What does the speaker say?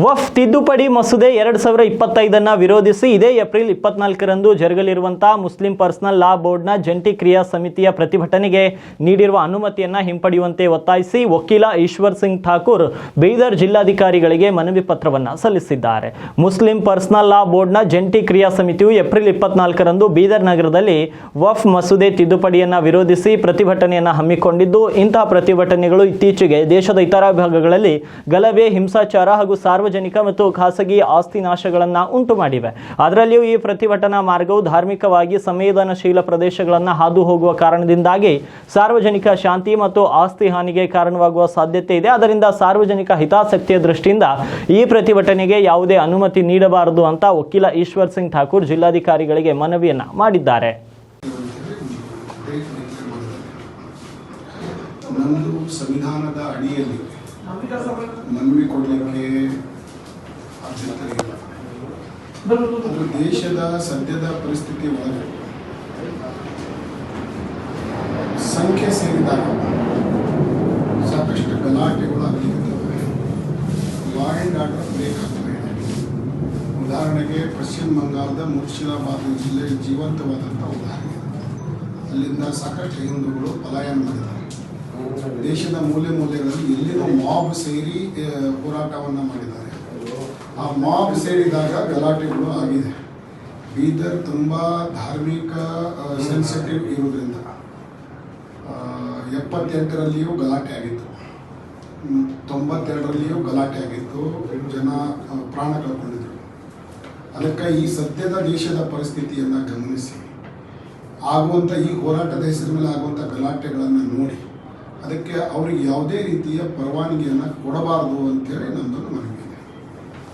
ವಫ್ ತಿದ್ದುಪಡಿ ಮಸೂದೆ 2025 ವಿರೋಧಿಸಿ ಇದೇ ಏಪ್ರಿಲ್ 24ರಂದು ಜರುಗಲಿರುವಂತಹ ಮುಸ್ಲಿಂ ಪರ್ಸನಲ್ ಲಾ ಬೋರ್ಡ್ನ ಜಂಟಿ ಕ್ರಿಯಾ ಸಮಿತಿಯ ಪ್ರತಿಭಟನೆಗೆ ನೀಡಿರುವ ಅನುಮತಿಯನ್ನು ಹಿಂಪಡೆಯುವಂತೆ ಒತ್ತಾಯಿಸಿ ವಕೀಲ ಈಶ್ವರ್ ಸಿಂಗ್ ಠಾಕೂರ್ ಬೀದರ್ ಜಿಲ್ಲಾಧಿಕಾರಿಗಳಿಗೆ ಮನವಿ ಪತ್ರವನ್ನು ಸಲ್ಲಿಸಿದ್ದಾರೆ. ಮುಸ್ಲಿಂ ಪರ್ಸನಲ್ ಲಾ ಬೋರ್ಡ್ನ ಜಂಟಿ ಕ್ರಿಯಾ ಸಮಿತಿಯು ಏಪ್ರಿಲ್ 24ರಂದು ಬೀದರ್ ನಗರದಲ್ಲಿ ವಫ್ ಮಸೂದೆ ತಿದ್ದುಪಡಿಯನ್ನು ವಿರೋಧಿಸಿ ಪ್ರತಿಭಟನೆಯನ್ನು ಹಮ್ಮಿಕೊಂಡಿದ್ದು, ಇಂತಹ ಪ್ರತಿಭಟನೆಗಳು ಇತ್ತೀಚೆಗೆ ದೇಶದ ಇತರ ಭಾಗಗಳಲ್ಲಿ ಗಲಭೆ, ಹಿಂಸಾಚಾರ ಹಾಗೂ ಸಾರ್ವಜನಿಕ ಮತ್ತು ಖಾಸಗಿ ಆಸ್ತಿ ನಾಶಗಳನ್ನು ಉಂಟು ಮಾಡಿವೆ. ಅದರಲ್ಲಿಯೂ ಈ ಪ್ರತಿಭಟನಾ ಮಾರ್ಗವು ಧಾರ್ಮಿಕವಾಗಿ ಸಂವೇದನಶೀಲ ಪ್ರದೇಶಗಳನ್ನು ಹಾದು ಹೋಗುವ ಕಾರಣದಿಂದಾಗಿ ಸಾರ್ವಜನಿಕ ಶಾಂತಿ ಮತ್ತು ಆಸ್ತಿ ಹಾನಿಗೆ ಕಾರಣವಾಗುವ ಸಾಧ್ಯತೆ ಇದೆ. ಆದ್ದರಿಂದ ಸಾರ್ವಜನಿಕ ಹಿತಾಸಕ್ತಿಯ ದೃಷ್ಟಿಯಿಂದ ಈ ಪ್ರತಿಭಟನೆಗೆ ಯಾವುದೇ ಅನುಮತಿ ನೀಡಬಾರದು ಅಂತ ವಕೀಲ ಈಶ್ವರ್ ಸಿಂಗ್ ಠಾಕೂರ್ ಜಿಲ್ಲಾಧಿಕಾರಿಗಳಿಗೆ ಮನವಿಯನ್ನ ಮಾಡಿದ್ದಾರೆ. ನಮ್ಮದು ಸಂವಿಧಾನದ ಅಡಿಯಲ್ಲಿ ಮನವಿ ಕೊಡಲಿಕ್ಕೆ ಆದ್ಯತೆ ಇಲ್ಲ. ಅದು ದೇಶದ ಸದ್ಯದ ಪರಿಸ್ಥಿತಿ ಒಳಗೆ ಸಂಖ್ಯೆ ಸೇರಿದಾಗ ಸಾಕಷ್ಟು ಗಲಾಟೆಗಳು ಆಗಲಿರುತ್ತವೆ, ಲಾ ಆ್ಯಂಡ್ ಆರ್ಡರ್ ಬ್ರೇಕ್ ಆಗ್ತವೆ. ಉದಾಹರಣೆಗೆ ಪಶ್ಚಿಮ ಬಂಗಾಳದ ಮುರ್ಷಿದಾಬಾದ್ ಜಿಲ್ಲೆ ಜೀವಂತವಾದಂಥ ಉದಾಹರಣೆ. ಅಲ್ಲಿಂದ ಸಾಕಷ್ಟು ಹಿಂದೂಗಳು ಪಲಾಯನ ಮಾಡಿದ್ದಾರೆ. ದೇಶದ ಮೂಲೆಗಳಲ್ಲಿ ಎಲ್ಲಿನೋ ಮಾಬ್ ಸೇರಿ ಹೋರಾಟವನ್ನು ಮಾಡಿದ್ದಾರೆ. ಆ ಮಾಬ್ ಸೇರಿದಾಗ ಗಲಾಟೆಗಳು ಆಗಿದೆ. ಬೀದರ್ ತುಂಬ ಧಾರ್ಮಿಕ ಸೆನ್ಸಿಟಿವ್ ಇರೋದ್ರಿಂದ 78ರಲ್ಲಿಯೂ ಗಲಾಟೆ ಆಗಿತ್ತು, 92ರಲ್ಲಿಯೂ ಗಲಾಟೆ ಆಗಿತ್ತು, ಜನ ಪ್ರಾಣ ಕಳ್ಕೊಂಡಿದ್ರು. ಅದಕ್ಕೆ ಈ ಸದ್ಯದ ದೇಶದ ಪರಿಸ್ಥಿತಿಯನ್ನು ಗಮನಿಸಿ ಆಗುವಂಥ ಈ ಹೋರಾಟದ ಹೆಸರಿನ ಮೇಲೆ ಆಗುವಂಥ ಗಲಾಟೆಗಳನ್ನು ನೋಡಿ ಅದಕ್ಕೆ ಅವರಿಗೆ ಯಾವುದೇ ರೀತಿಯ ಪರವಾನಗಿಯನ್ನು ಕೊಡಬಾರದು ಅಂತೇಳಿ ನಮ್ಮದು ಮನವಿ.